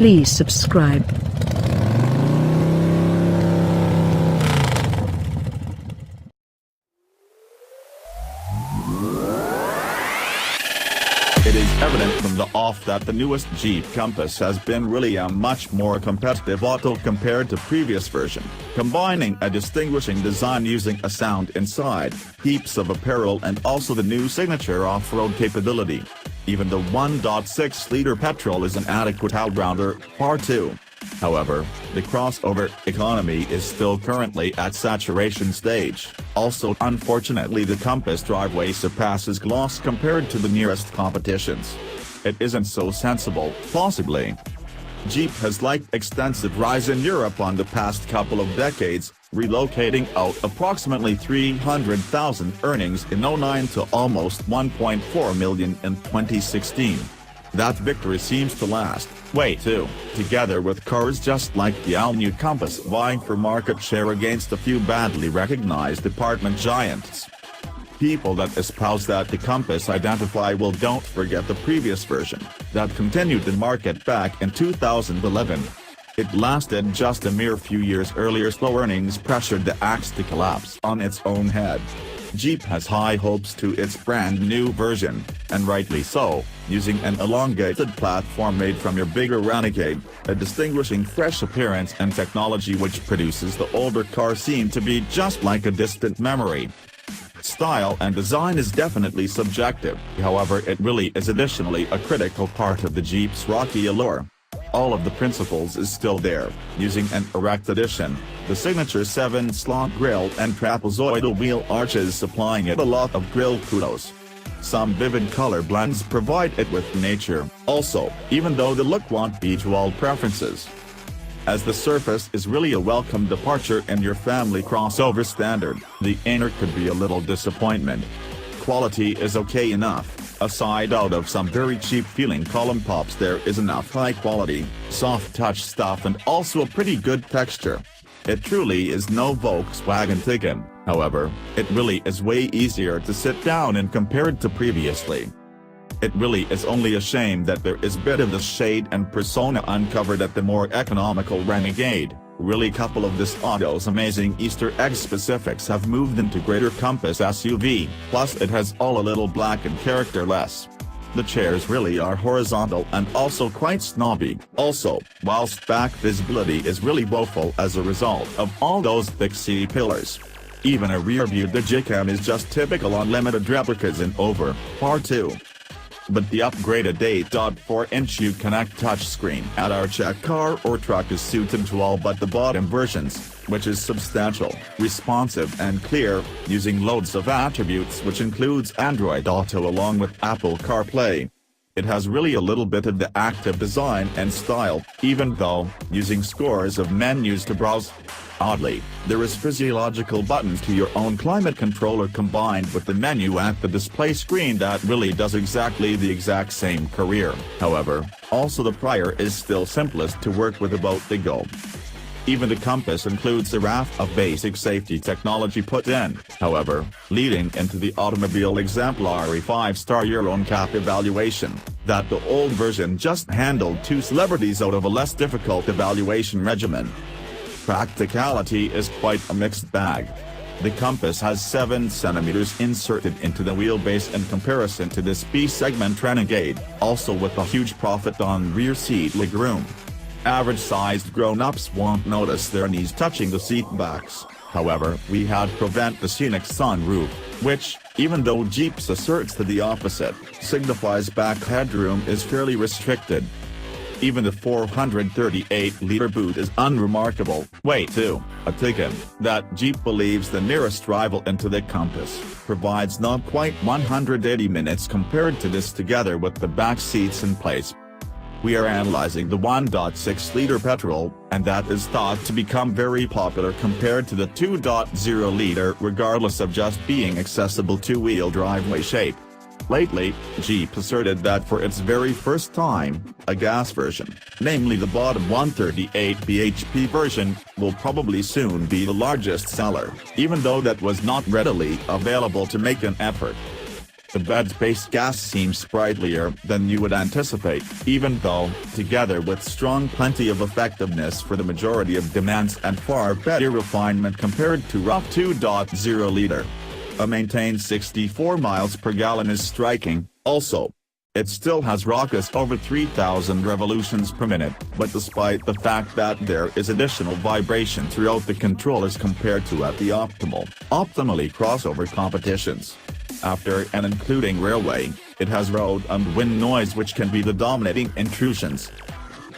Please subscribe. It is evident from the off that the newest Jeep Compass has been really a much more competitive auto compared to previous version, combining a distinguishing design using a sound inside, heaps of apparel and also the new signature off-road capability. Even the 1.6-liter petrol is an adequate allrounder, Part 2. However, the crossover economy is still currently at saturation stage. Also, unfortunately, the Compass driveway surpasses gloss compared to the nearest competitions. It isn't so sensible, possibly. Jeep has liked extensive rise in Europe on the past couple of decades, relocating out approximately 300,000 earnings in 2009 to almost 1.4 million in 2016. That victory seems to last, together with cars just like the all-new Compass vying for market share against a few badly recognized department giants. People that espouse that the Compass identifiable don't forget the previous version, that continued the market back in 2011. It lasted just a mere few years earlier. Slow earnings pressured the axe to collapse on its own head. Jeep has high hopes to its brand new version, and rightly so, using an elongated platform made from your bigger Renegade, a distinguishing fresh appearance and technology which produces the older car seem to be just like a distant memory. Style and design is definitely subjective, however it really is additionally a critical part of the Jeep's rocky allure. All of the principles is still there, using an erect addition, the signature 7-slot grille and trapezoidal wheel arches supplying it a lot of grille kudos. Some vivid color blends provide it with nature, also, even though the look won't be to all preferences. As the Surface is really a welcome departure in your family crossover standard, the inner could be a little disappointment. Quality is okay enough. Aside out of some very cheap feeling column pops, there is enough high quality, soft touch stuff and also a pretty good texture. It truly is no Volkswagen Tiguan, however, it really is way easier to sit down in compared to previously. It really is only a shame that there is bit of the shade and persona uncovered at the more economical Renegade. Really, couple of this auto's amazing Easter egg specifics have moved into greater Compass SUV, plus it has all a little black and characterless. The chairs really are horizontal and also quite snobby, also, whilst back visibility is really woeful as a result of all those thick C-pillars. Even a rear-view digicam is just typical on limited replicas in over, Part 2. But the upgraded 8.4-inch Uconnect touchscreen at our check car or truck is suited to all but the bottom versions, which is substantial, responsive and clear, using loads of attributes which includes Android Auto along with Apple CarPlay. It has really a little bit of the active design and style, even though, using scores of menus to browse. Oddly, there is physiological buttons to your own climate controller combined with the menu at the display screen that really does exactly the exact same career. However, also the prior is still simplest to work with about the go. Even the Compass includes a raft of basic safety technology put in, however, leading into the automobile exemplary 5-star Euro NCAP evaluation, that the old version just handled 2 celebrities out of a less difficult evaluation regimen. Practicality is quite a mixed bag. The Compass has 7 cm inserted into the wheelbase in comparison to this B-segment Renegade, also with a huge profit on rear seat legroom. Average-sized grown-ups won't notice their knees touching the seat backs, however, we had prevent the scenic sunroof, which, even though Jeeps asserts to the opposite, signifies back headroom is fairly restricted. Even the 438-liter boot is unremarkable. A Tiguan, that Jeep believes the nearest rival into the Compass, provides not quite 180 minutes compared to this together with the back seats in place. We are analyzing the 1.6-liter petrol, and that is thought to become very popular compared to the 2.0-liter regardless of just being accessible two-wheel driveway shape. Lately, Jeep asserted that for its very first time, a gas version, namely the bottom 138 bhp version, will probably soon be the largest seller, even though that was not readily available to make an effort. The bed-space gas seems sprightlier than you would anticipate, even though, together with strong plenty of effectiveness for the majority of demands and far better refinement compared to rough 2.0 liter. A maintained 64 miles per gallon is striking, also. It still has raucous over 3,000 revolutions per minute, but despite the fact that there is additional vibration throughout the controllers compared to at the optimally crossover competitions. After and including railway, it has road and wind noise which can be the dominating intrusions.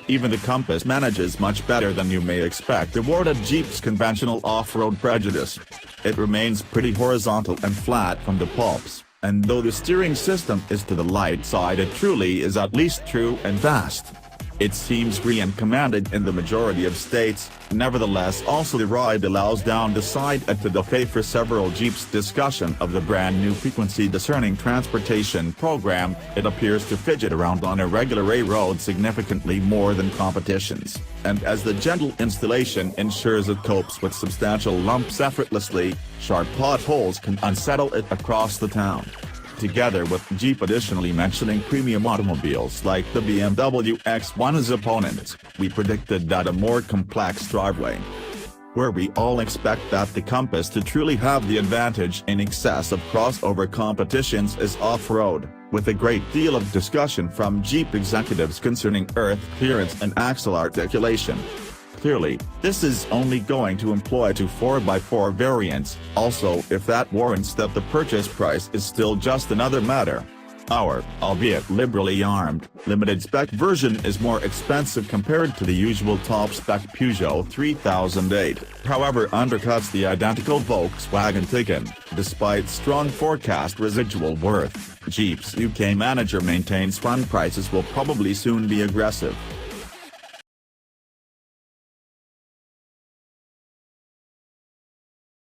Even the Compass manages much better than you may expect awarded Jeep's conventional off-road prejudice. It remains pretty horizontal and flat from the pulps, and though the steering system is to the light side, it truly is at least true and fast. It seems free and commanded in the majority of states. Nevertheless, also the ride allows down the side and to the fay for several Jeeps. Discussion of the brand new frequency discerning transportation program, it appears to fidget around on irregular A road significantly more than competitions, and as the gentle installation ensures it copes with substantial lumps effortlessly, sharp potholes can unsettle it across the town. Together with Jeep additionally mentioning premium automobiles like the BMW X1 as opponents, we predicted that a more complex driveway, where we all expect that the Compass to truly have the advantage in excess of crossover competitions, is off-road, with a great deal of discussion from Jeep executives concerning earth clearance and axle articulation. Clearly, this is only going to employ two 4x4 variants, also if that warrants that the purchase price is still just another matter. Our, albeit liberally armed, limited-spec version is more expensive compared to the usual top-spec Peugeot 3008, however undercuts the identical Volkswagen Tiguan, despite strong forecast residual worth. Jeep's UK manager maintains fund prices will probably soon be aggressive.